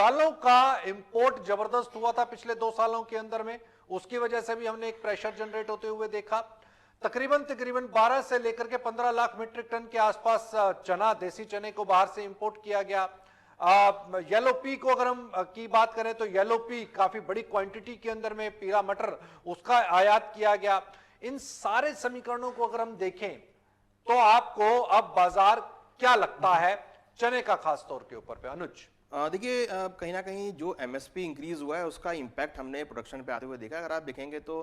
दालों का इंपोर्ट जबरदस्त हुआ था पिछले 2 सालों के अंदर में, उसकी वजह से भी हमने एक प्रेशर जनरेट होते हुए देखा। तकरीबन 12 से लेकर के 15 लाख मीट्रिक टन के आसपास चना, देसी चने को बाहर से इंपोर्ट किया गया। येलो पी को अगर हम की बात करें तो येलो पी काफी बड़ी क्वांटिटी के अंदर में, पीला मटर उसका आयात किया गया। इन सारे समीकरणों को अगर हम देखें तो आपको अब बाजार क्या लगता है चने का खास तौर के ऊपर पे? अनुज देखिए, कहीं ना कहीं जो एमएसपी इंक्रीज हुआ है उसका इम्पैक्ट हमने प्रोडक्शन पे आते हुए देखा। अगर आप देखेंगे तो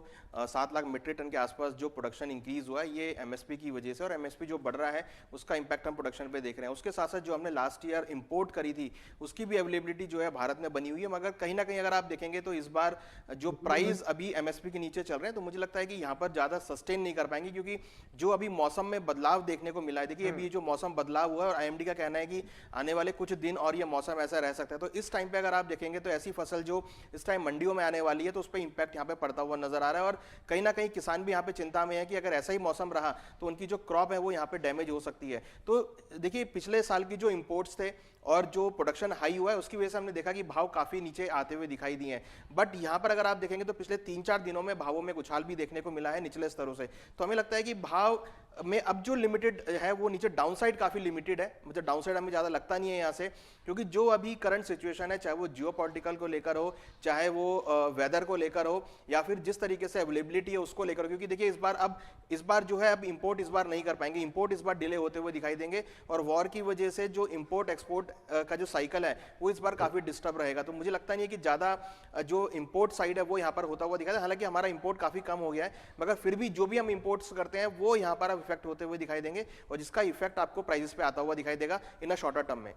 7 लाख मीट्रिक टन के आसपास जो प्रोडक्शन इंक्रीज हुआ है ये एमएसपी की वजह से, और एमएसपी जो बढ़ रहा है उसका इम्पैक्ट हम प्रोडक्शन पे देख रहे हैं। उसके साथ साथ जो हमने लास्ट ईयर इंपोर्ट करी थी उसकी भी अवेलेबिलिटी जो है भारत में बनी हुई है, मगर कहीं ना कहीं अगर आप देखेंगे तो इस बार जो प्राइस अभी एमएसपी के नीचे चल रहे हैं तो मुझे लगता है कि यहाँ पर ज़्यादा सस्टेन नहीं कर पाएंगे, क्योंकि जो अभी मौसम में बदलाव देखने को मिला है, देखिए अभी जो मौसम बदलाव हुआ है और आईएमडी का कहना है कि आने वाले कुछ दिन और ये मौसम ऐसा रह सकता है, तो इस टाइम पे अगर आप देखेंगे तो ऐसी फसल जो इस टाइम मंडियों में आने वाली है तो उस पर इंपैक्ट यहाँ पे पड़ता हुआ नजर आ रहा है। और कहीं ना कहीं किसान भी यहाँ पे चिंता में है कि अगर ऐसा ही मौसम रहा तो उनकी जो क्रॉप है वो यहाँ पे डैमेज हो सकती है। तो देखिए पिछले साल की जो इंपोर्ट्स थे और जो प्रोडक्शन हाई हुआ है उसकी वजह से हमने देखा कि भाव काफी नीचे आते हुए दिखाई दिए हैं। बट यहाँ पर अगर आप देखेंगे तो पिछले 3-4 दिनों में भावों में उछाल भी देखने को मिला है निचले स्तरों से। तो हमें लगता है कि भाव में अब जो लिमिटेड है वो नीचे डाउनसाइड काफी लिमिटेड है, मतलब डाउनसाइड हमें ज्यादा लगता नहीं है यहाँ से, क्योंकि जो अभी करंट सिचुएशन है, चाहे वो जियोपॉलिटिकल को लेकर हो, चाहे वो वेदर को लेकर हो, या फिर जिस तरीके से अवेलेबिलिटी है उसको लेकर हो, क्योंकि देखिए इस बार जो है अब इंपोर्ट इस बार नहीं कर पाएंगे, इंपोर्ट इस बार डिले होते हुए दिखाई देंगे, और वॉर की वजह से जो इंपोर्ट एक्सपोर्ट का जो साइकिल है वो इस बार काफी डिस्टर्ब रहेगा। तो मुझे लगता नहीं है कि ज्यादा जो इंपोर्ट साइड है वो यहाँ पर होता हुआ दिखाई दे। हालांकि हमारा इंपोर्ट काफी कम हो गया है, मगर फिर भी जो भी हम इंपोर्ट्स करते हैं वो यहाँ पर अब इफेक्ट होते हुए दिखाई देंगे, और जिसका इफेक्ट आपको प्राइसेस पे आता हुआ दिखाई देगा इन अ शॉर्टर टर्म में।